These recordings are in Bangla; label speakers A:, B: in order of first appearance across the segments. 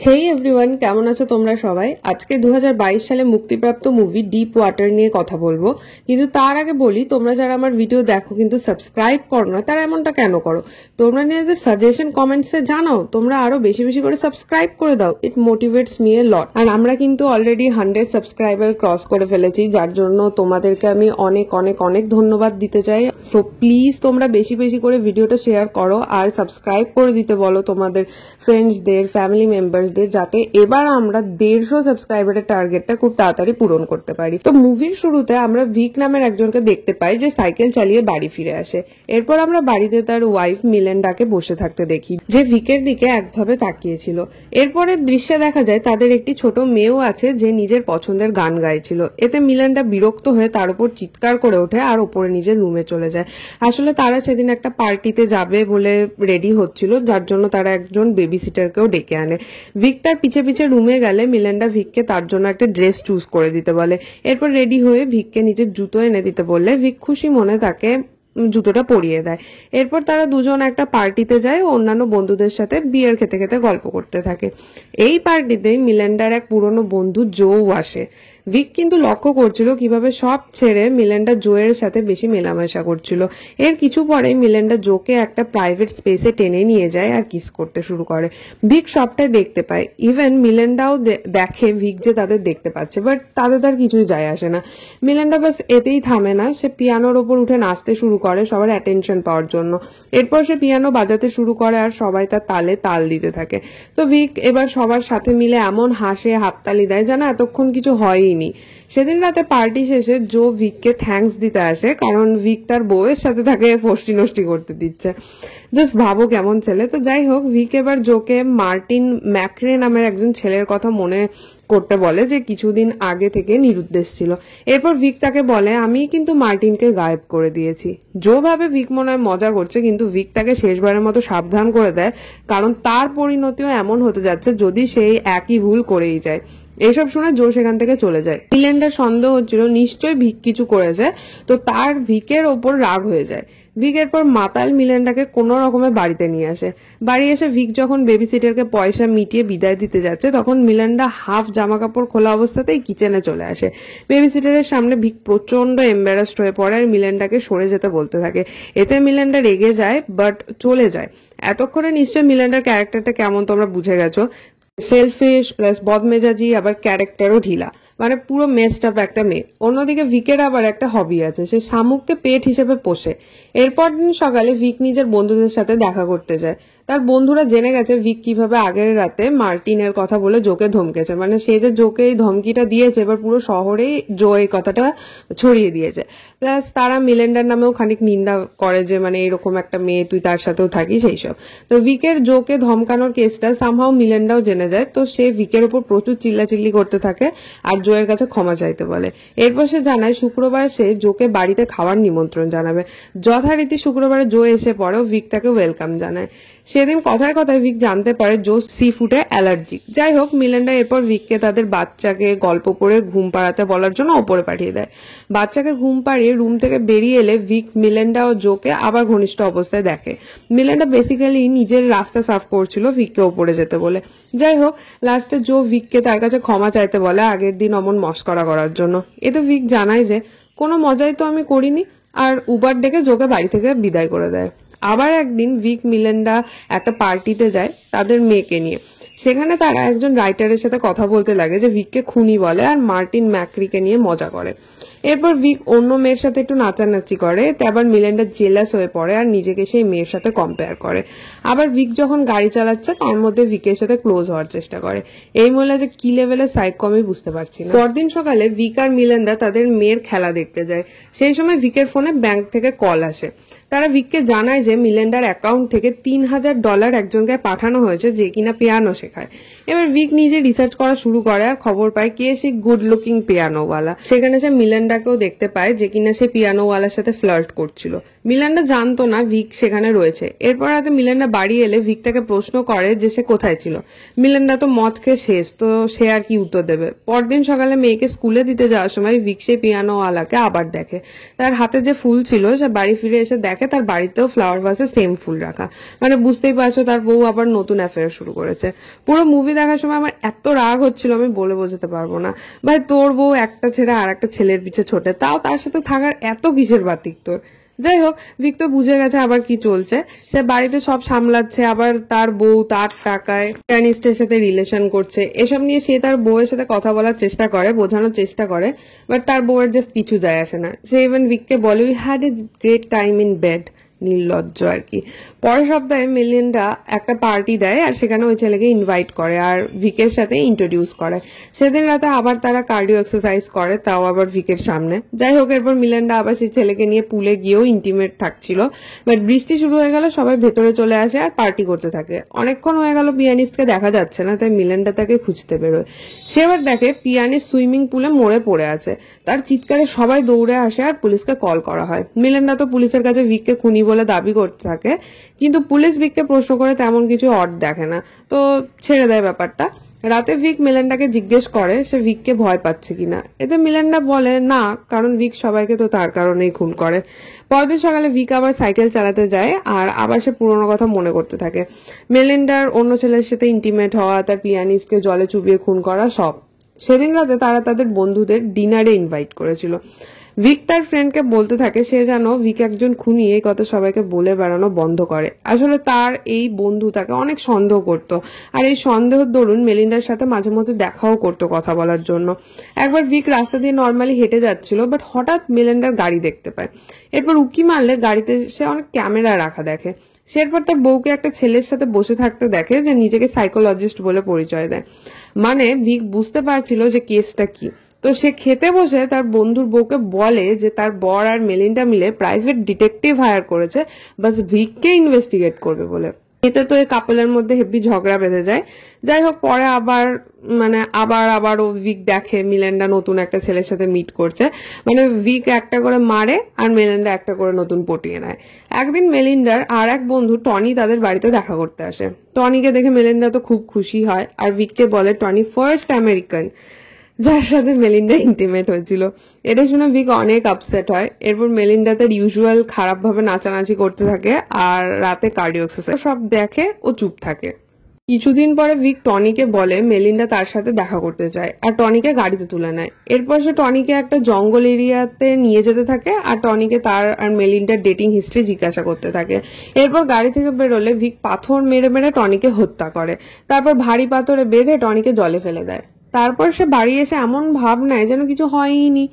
A: হেই এভরিওয়ান, কেমন আছো তোমরা সবাই? আজকে 2022 সালে মুক্তিপ্রাপ্ত মুভি ডিপ ওয়াটার নিয়ে কথা বলবো। কিন্তু তার আগে বলি, তোমরা যারা আমার ভিডিও দেখো কিন্তু সাবস্ক্রাইব করো না, তারা এমনটা কেন করো? তোমরা নিজেদের সাজেশন কমেন্টসে জানাও, তোমরা আরো বেশি বেশি করে সাবস্ক্রাইব করে দাও। ইট মোটিভেটস মি এ লট। আর আমরা কিন্তু অলরেডি 100 সাবস্ক্রাইবার ক্রস করে ফেলেছি, যার জন্য তোমাদেরকে আমি অনেক অনেক অনেক ধন্যবাদ দিতে চাই। সো প্লিজ তোমরা বেশি বেশি করে ভিডিওটা শেয়ার করো আর সাবস্ক্রাইব করে দিতে বলো তোমাদের ফ্রেন্ডসদের, ফ্যামিলি মেম্বার্স, যাতে এবার আমরা 150 সাবস্ক্রাইবারের টার্গেটটা খুব তাড়াতাড়ি পূরণ করতে পারি। তো মুভির শুরুতে আমরা ভিক নামের একজনকে দেখতে পাই যে সাইকেল চালিয়ে বাড়ি ফিরে আসে। এরপর আমরা বাড়িতে তার ওয়াইফ মিলেন্ডাকে বসে থাকতে দেখি, যে ভিকের দিকে একভাবে তাকিয়েছিল। এরপরের দৃশ্যে দেখা যায় তাদের একটি ছোট মেয়েও আছে, যে নিজের পছন্দের গান গাইছিল। এতে মিলেন্ডা বিরক্ত হয়ে তার উপর চিৎকার করে ওঠে আর ওপরে নিজের রুমে চলে যায়। আসলে তারা সেদিন একটা পার্টিতে যাবে বলে রেডি হচ্ছিল, যার জন্য তারা একজন বেবি সিটারকেও ডেকে আনে। ভিক তার পিছে পিছে রুমে গেলে মিলেন্ডা ভিককে তার জন্য একটা ড্রেস চুজ করে দিতে বলে। এরপর রেডি হয়ে ভিককে নিজের জুতো এনে দিতে বললে ভিক খুশি মনে তাকে জুতোটা পরিয়ে দেয়। এরপর তারা দুজন একটা পার্টিতে যায় ও অন্যান্য বন্ধুদের সাথে বিয়ার খেতে খেতে গল্প করতে থাকে। এই পার্টিতেই মিলেন্ডার এক পুরনো বন্ধু জো আসে। ভিক কিন্তু লক্ষ্য করছিল কিভাবে সব ছেড়ে মিলেন্ডা জোয়ের সাথে বেশি মেলামেশা করছিল। এর কিছু পরেই মিলেন্ডা জোকে একটা প্রাইভেট স্পেসে টেনে নিয়ে যায় আর কিস করতে শুরু করে। ভিক সবটাই দেখতে পায়, ইভেন মিলেন্ডাও দেখে ভিক যে তাদের দেখতে পাচ্ছে, বাট তাদের তার কিছুই যায় আসে না। মিলেন্ডা বাস এতেই থামে না, সে পিয়ানোর ওপর উঠে নাচতে শুরু করে সবার অ্যাটেনশন পাওয়ার জন্য। এরপর সে পিয়ানো বাজাতে শুরু করে আর সবাই তার তালে তাল দিতে থাকে। তো ভিক এবার সবার সাথে মিলে এমন হাসে, হাততালি দেয় যেন এতক্ষণ কিছু হয়ই। সেদিন রাতে পার্টি শেষে জো ভিককে থ্যাঙ্কস দিতে আসে, কারণ ভিক তার বউয়ের সাথে তাকে ফষ্টি নষ্টি করতে দিচ্ছে। জাস্ট ভাবো কেমন ছেলে। তো যাই হোক, ভিক এবার জোকে মার্টিন ম্যাক্রে নামের একজন ছেলের কথা মনে করতে বলে, যে কিছুদিন আগে থেকে নিরুদ্দেশ ছিল। এরপর ভিক তাকে বলে, আমি কিন্তু মার্টিনকে গায়েব করে দিয়েছি। জো ভাবে ভিক মনে হয় মজা করছে, কিন্তু ভিক তাকে শেষবারের মতো সাবধান করে দেয়, কারণ তার পরিণতিও এমন হতে যাচ্ছে যদি সেই একই ভুল করেই যায়। এইসব শুনে জো সেখান থেকে চলে যায়। মিলেন্ডার সন্দেহ হচ্ছিল নিশ্চয়ই ভিক কিছু করেছে, তো তার ভিকের ওপর রাগ হয়ে যায়। ভিক এরপর মাতাল মিলেন্ডাকে কোনো রকমে বাড়িতে নিয়ে আসে। বাড়ি এসে ভিক যখন বেবি সিটারকে পয়সা মিটিয়ে বিদায় দিতে যাচ্ছে, তখন মিলেন্ডা হাফ জামা কাপড় খোলা অবস্থাতেই কিচেনে চলে আসে। বেবি সিটারের সামনে ভিক প্রচন্ড এম্বারাসড হয়ে পড়ে আর মিলেন্ডাকে সরে যেতে বলতে থাকে। এতে মিলেন্ডা রেগে যায়, বাট চলে যায়। এতক্ষণে নিশ্চয়ই মিলেন্ডার ক্যারেক্টারটা কেমন তোমরা বুঝে গেছো। সেলফিশ প্লাস বদমেজাজি, আবার ক্যারেক্টারও ঢিলা, মানে পুরো মেসড আপ একটা মেয়ে। অন্যদিকে ভিকের আবার একটা হবি আছে, সে শামুককে পেট হিসেবে পোষে। এরপর দিন সকালে ভিক নিজের বন্ধুদের সাথে দেখা করতে যায়। তার বন্ধুরা জেনে গেছে ভিক কিভাবে আগের রাতে মার্টিনের কথা বলে জোকে ধমকেছে, মানে সে যে জোকে এই ধমকিটা দিয়েছে এবার পুরো শহরেই জো এই কথাটা ছড়িয়ে দিয়েছে। প্লাস তারা মিলেন্ডার নামেও খানিক নিন্দা করে, যে মানে এরকম একটা মেয়ে তুই তার সাথেও থাকিস এইসব। তো ভিকের জোকে ধমকানোর কেসটা সামহাও মিলেন্ডাও জেনে যায়, তো সে ভিকের উপর প্রচুর চিল্লাচিল্লি করতে থাকে আর জোয়ের কাছে ক্ষমা চাইতে বলে। এরপর সে জানায় শুক্রবার সে জোকে বাড়িতে খাওয়ার নিমন্ত্রণ জানাবে। যথারীতি শুক্রবারে জো এসে পড়েও ভিক তাকে ওয়েলকাম জানায়। সেদিন কথায় কথায় ভিক জানতে পারে জো সি ফুডে অ্যালার্জিক। যাই হোক, মিলেন্ডা এরপর ভিককে তাদের বাচ্চাকে গল্প পড়ে ঘুম পাড়াতে বলার জন্য ওপরে পাঠিয়ে দেয়। বাচ্চাকে ঘুম পাড়িয়ে রুম থেকে বেরিয়ে এলে ভিক মিলেন্ডা ও জোকে আবার ঘনিষ্ঠ অবস্থায় দেখে। মিলেন্ডা বেসিক্যালি নিজের রাস্তা সাফ করছিল ভিককে ওপরে যেতে বলে। যাই হোক, লাস্টে জো ভিককে তার কাছে ক্ষমা চাইতে বলে আগের দিন অমন মস্করা করার জন্য। এতে ভিক জানায় যে কোনো মজাই তো আমি করিনি, আর উবার ডেকে জোকে বাড়ি থেকে বিদায় করে দেয়। আবার একদিন ভিক মিলেন্ডা একটা পার্টিতে যায় তাদের মেয়েকে নিয়ে। সেখানে তারা একজন রাইটারের সাথে কথা বলতে লাগে, যে ভিককে খুনি বলে আর মার্টিন ম্যাক্রিকে নিয়ে মজা করে। এরপর ভিক অন্য মেয়ের সাথে একটু নাচানাচি করে, আবার মিলেন্ডা জেলাস হয়ে পড়ে আর নিজেকে সেই মেয়ের সাথে কম্পেয়ার করে। আবার ভিক যখন গাড়ি চালাচ্ছে তার মধ্যে ভিকের সাথে ক্লোজ হওয়ার চেষ্টা করে। এই মহিলা যে কি লেভেলের সাইকো আমি বুঝতে পারছি না। পরদিন সকালে ভিক আর মিলেন্ডা তাদের মেয়ের খেলা দেখতে যায়। সেই সময় ভিকের ফোনে ব্যাংক থেকে কল আসে। তারা ভিককে জানায় যে মিলেন্ডার অ্যাকাউন্ট থেকে $3000 একজনকে পাঠানো হয়েছে, যে কিনা পিয়ানো শেখায়। এবার ভিক নিজে রিসার্চ করা শুরু করে আর খবর পায় কে সে গুড লুকিং পিয়ানোওয়ালা। সেখানে সে মিলেন্ডাকেও দেখতে পায়, যে কিনা সে পিয়ানোওয়ালার সাথে ফ্লার্ট করছিল। মিলান্ডা জানতো না ভিক সেখানে রয়েছে। এরপর রাতে মিলান্ডা বাড়ি এলে ভিক তাকে প্রশ্ন করে যে সে কোথায় ছিল। মিলান্ডা তো মদ খেয়ে শেষ, তো সে আর কি উত্তর দেবে। পরদিন সকালে মেয়েকে স্কুলে দিতে যাওয়ার সময় ভিক সেই পিয়ানোওয়ালাকে আবার দেখে। তার হাতে যে ফুল ছিল সে বাড়ি ফিরে এসে দেখে তার বাড়িতেও ফ্লাওয়ার ভাসে সেম ফুল রাখা। মানে বুঝতেই পারছো তার বউ আবার নতুন অ্যাফেয়ার শুরু করেছে। পুরো মুভি দেখার সময় আমার এত রাগ হচ্ছিল আমি বলে বোঝাতে পারবো না। ভাই তোর বউ একটা ছেড়ে আর একটা ছেলের পিছে ছোটে, তাও তার সাথে থাকার এত কিসের বাতিক তোর? যাই হোক, ভিক তো বুঝে গেছে আবার কি চলছে। সে বাড়িতে সব সামলাচ্ছে, আবার তার বউ তার টাকায় পিয়ানিস্টের সাথে রিলেশন করছে। এসব নিয়ে সে তার বউয়ের সাথে কথা বলার চেষ্টা করে, বোঝানোর চেষ্টা করে, বাট তার বউয়ের জাস্ট কিছু যায় আসে না। সে ইভেন ভিককে বলে we had a great time in bed, নির্লজ্জ আর কি। পরের সপ্তাহে মিলিন্ডা একটা পার্টি দেয় আর সেখানে ওই ছেলেকে ইনভাইট করে আর ভিকের সাথে ইন্ট্রোডিউস করে। সেদিন রাতে আবার তারা কার্ডিও এক্সারসাইজ করে, তাও আবার ভিকের সামনে। যাই হোক, এরপর মিলিন্ডা আবার সেই ছেলেকে নিয়ে পুলে গিয়েও ইন্টিমেট থাকছিল, বাট বৃষ্টি শুরু হয়ে গেল, সবাই ভেতরে চলে আসে আর পার্টি করতে থাকে। অনেকক্ষণ হয়ে গেল পিয়ানিস্টকে দেখা যাচ্ছে না, তাই মিলিন্ডা তাকে খুঁজতে বেরোয়। সে এবার দেখে পিয়ানিস্ট সুইমিং পুলে মরে পড়ে আছে। তার চিৎকারে সবাই দৌড়ে আসে আর পুলিশকে কল করা হয়। মিলিন্ডা তো পুলিশের কাছে ভিককে খুনি বলে দাবি করতে থাকে, কিন্তু পুলিশ ভিককে প্রশ্ন করে তেমন কিছু অড দেখে না, তো ছেড়ে দেয় ব্যাপারটা। রাতে ভিক মিলেন্ডাকে জিজ্ঞেস করে সে ভিককে ভয় পাচ্ছে কিনা। এতে মিলেন্ডা বলে না, কারণ ভিক সবাইকে তো তার কারণেই খুন করে। পরদিন সকালে ভিক আবার সাইকেল চালাতে যায় আর আবার সে পুরোনো কথা মনে করতে থাকে। মেলিন্ডার অন্য ছেলের সাথে ইন্টিমেট হওয়া, তার পিয়ানিস্টকে জলে চুবিয়ে খুন করা, সব। সেদিন রাতে তারা তাদের বন্ধুদের ডিনারে ইনভাইট করেছিল। ভিক তার ফ্রেন্ডকে বলতে থাকে সে যেন ভিক একজন খুনি এই কথা সবাইকে বলে বেড়ানো বন্ধ করে। আসলে তার এই বন্ধু তাকে অনেক সন্দেহ করত, আর এই সন্দেহের দরুন মেলিন্ডার সাথে মাঝে মধ্যে দেখাও করতো কথা বলার জন্য। একবার ভিক রাস্তা দিয়ে নর্মালি হেঁটে যাচ্ছিল, বাট হঠাৎ মেলিন্ডার গাড়ি দেখতে পায়। এরপর উকি মারলে গাড়িতে সে অনেক ক্যামেরা রাখা দেখে। সে এরপর তার বউকে একটা ছেলের সাথে বসে থাকতে দেখে যে নিজেকে সাইকোলজিস্ট বলে পরিচয় দেয়। মানে ভিক বুঝতে পারছিল যে কেসটা কি। তো সে খেতে বসে তার বন্ধুর বউকে বলে যে তার বর আর মেলিন্ডা মিলে প্রাইভেট ডিটেকটিভ হায়ার করেছে বাস ভিককে ইনভেস্টিগেট করবে বলে। এতে তো এই কাপলের মধ্যে হেভি ঝগড়া বেঁধে যায়। যাই হোক, পরে আবার ও ভিক দেখে মিলেন্ডা নতুন একটা ছেলের সাথে মিট করছে। মানে ভিক একটা করে মারে আর মেলিন্ডা একটা করে নতুন পটিয়ে নেয়। একদিন মেলিন্ডার আর এক বন্ধু টনি তাদের বাড়িতে দেখা করতে আসে। টনিকে দেখে মেলিন্ডা তো খুব খুশি হয় আর ভিককে বলে টনি ফার্স্ট আমেরিকান যার সাথে মেলিন্ডা ইন্টিমেট হয়েছিল। এটা শুনে ভিক অনেক আপসেট হয়। এরপর মেলিন্ডা তার ইউজুয়াল খারাপ ভাবে নাচানাচি করতে থাকে আর রাতে কার্ডিও এক্সারসাইজ সব দেখে ও চুপ থাকে। কিছুদিন পরে ভিক টনিকে বলে মেলিন্ডা তার সাথে দেখা করতে চায় আর টনিকে গাড়িতে তুলে নেয়। এরপর সে টনিকে একটা জঙ্গল এরিয়াতে নিয়ে যেতে থাকে আর টনিকে তার আর মেলিন্ডার ডেটিং হিস্ট্রি জিজ্ঞাসা করতে থাকে। এরপর গাড়ি থেকে বেরোলে ভিক পাথর মেরে মেরে টনিকে হত্যা করে, তারপর ভারী পাথরে বেঁধে টনিকে জলে ফেলে দেয়। তারপর সে বাড়ি এসে এমন ভাব নেয় যেন কিছু হয়নি।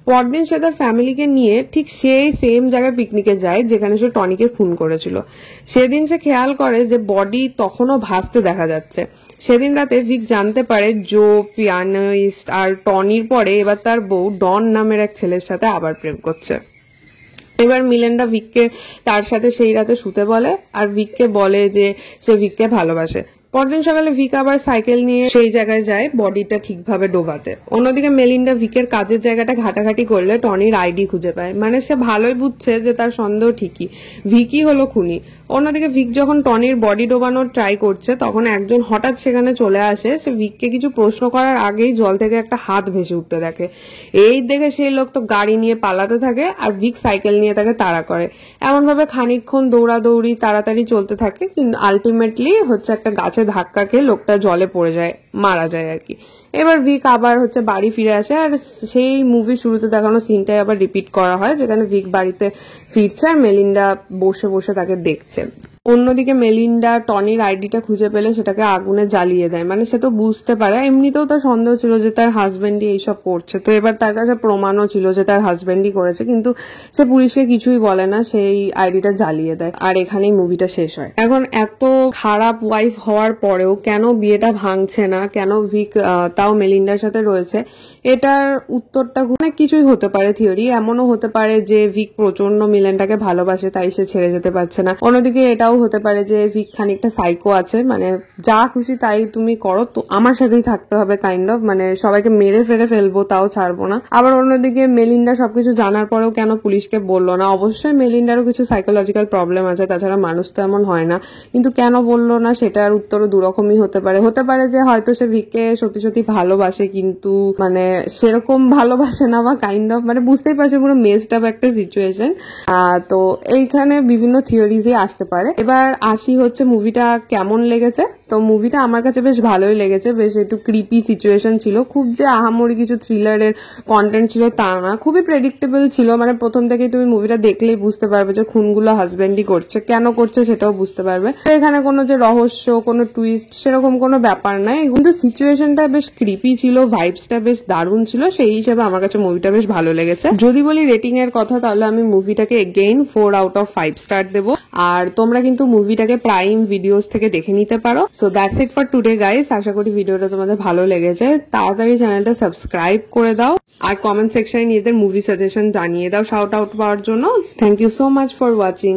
A: পরদিন সে তার ফ্যামিলিকে নিয়ে ঠিক সেই সেম জায়গায় পিকনিকে যায় যেখানে সে টনিকে খুন করেছিল। সেদিন সে খেয়াল করে যে বডি তখনও ভাসতে দেখা যাচ্ছে। সেদিন রাতে ভিক জানতে পারে জো, পিয়ানিস্ট আর টনির পরে এবার তার বউ ডন নামের এক ছেলের সাথে আবার প্রেম করছে। এবার মিলেন্ডা ভিককে তার সাথে সেই রাতে শুতে বলে আর ভিককে বলে যে সে ভিককে ভালোবাসে। পরদিন সকালে ভিক আবার সাইকেল নিয়ে সেই জায়গায় যায় বডিটা ঠিকভাবে ডোবাতে। অন্যদিকে মেলিন্ডা ভিকের কাজের জায়গাটা ঘাটাঘাটি করলে টনির আইডি খুঁজে পায়। মানে সে ভালোই বুঝছে যে তার সন্দেহ ঠিকই, ভিকই হলো খুনি। অন্যদিকে ভিক যখন টনির বডি ডোবানোর ট্রাই করছে তখন একজন হঠাৎ সেখানে চলে আসে। সে ভিককে কিছু প্রশ্ন করার আগেই জল থেকে একটা হাত ভেসে উঠতে দেখে। এই দেখে সেই লোক তো গাড়ি নিয়ে পালাতে থাকে আর ভিক সাইকেল নিয়ে তাকে তাড়া করে। এমন ভাবে খানিকক্ষণ দৌড়াদৌড়ি তাড়াতাড়ি চলতে থাকে, কিন্তু আলটিমেটলি একটা গাছে ধাক্কা খেয়ে লোকটা জলে পড়ে যায়, মারা যায় আর কি। এবার ভিক আবার বাড়ি ফিরে আসে আর সেই মুভি শুরুতে দেখানো সিনটাই আবার রিপিট করা হয়, যেখানে ভিক বাড়িতে ফিরছে আর মেলিন্ডা বসে বসে তাকে দেখছে। অন্যদিকে মেলিন্ডা টনির আইডিটা খুঁজে পেলে সেটাকে আগুনে জ্বালিয়ে দেয়। মানে সে তো বুঝতে পারে, এমনিতেও তার সন্দেহ ছিল যে তার হাজবেন্ডই এইসব করছে, তো এবার তার কাছে প্রমাণও ছিল যে তার হাজবেন্ডই করেছে, কিন্তু সে পুলিশকে কিছুই বলে না, সেই আইডিটা জ্বালিয়ে দেয়। আর এখানেই মুভিটা শেষ হয়। এখন এত খারাপ ওয়াইফ হওয়ার পরেও কেন বিয়েটা ভাঙছে না, কেন ভিক তাও মেলিন্ডার সাথে রয়েছে, এটার উত্তরটা অনেক কিছুই হতে পারে। থিওরি এমনও হতে পারে যে ভিক প্রচন্ড মিলেন্ডাকে ভালোবাসে তাই সে ছেড়ে যেতে পারছে না। অন্যদিকে এটাও এটাও হতে পারে যে ভিক খানিকটা সাইকো আছে, মানে যা খুশি তাই তুমি করো, তো আমার সাথেই থাকতে হবে কাইন্ড অফ, মানে সবাইকে মেরে ফেরে ফেলবো তাও ছাড়বো না। আবার অন্যদিকে মেলিন্ডা সবকিছু জানার পরেও কেন পুলিশকে বললো না? অবশ্যই মেলিন্ডারও কিছু সাইকোলজিক্যাল প্রবলেম আছে, তাছাড়া মানুষ তো এমন হয় না, কিন্তু কেন বললো না সেটার উত্তরও দুরকমই হতে পারে যে হয়তো সে ভিককে সত্যি সত্যি ভালোবাসে, কিন্তু মানে সেরকম ভালোবাসে না, বা কাইন্ড অফ, মানে বুঝতেই পারছো পুরো মেজড আপ একটা সিচুয়েশন। তো এইখানে বিভিন্ন থিওরিজই আসতে পারে। এবার আসি হচ্ছে মুভিটা কেমন লেগেছে। তো মুভিটা আমার কাছে বেশ ভালোই লেগেছে, বেশ একটু ক্রিপি সিচুয়েশন ছিল, খুব যে আহামরি কিছু থ্রিলারের কন্টেন্ট ছিল তা না, খুবই প্রেডিক্টেবল ছিল, মানে প্রথম থেকেই তুমি মুভিটা দেখলেই বুঝতে পারবে যে খুনগুলো হাজবেন্ডই করছে, কেন করছে সেটাও বুঝতে পারবে। তো এখানে কোনো যে রহস্য, কোনো টুইস্ট সেরকম কোনো ব্যাপার নাই, কিন্তু সিচুয়েশনটা বেশ ক্রিপি ছিল, ভাইবসটা বেশ দারুণ ছিল, সেই হিসেবে আমার কাছে মুভিটা বেশ ভালো লেগেছে। যদি বলি রেটিং এর কথা, তাহলে আমি মুভিটাকে এগেইন 4/5 স্টার দেবো। আর তোমরা কিন্তু মুভিটাকে প্রাইম ভিডিওস থেকে দেখে নিতে পারো। So that's it for today guys. আশা করি ভিডিওটা তোমাদের ভালো লেগেছে। তাড়াতাড়ি চ্যানেলটা সাবস্ক্রাইব করে দাও, আর কমেন্ট সেকশনে নিজেদের মুভি সাজেশন জানিয়ে দাও শাউট আউট পাওয়ার জন্য। Thank you so much for watching.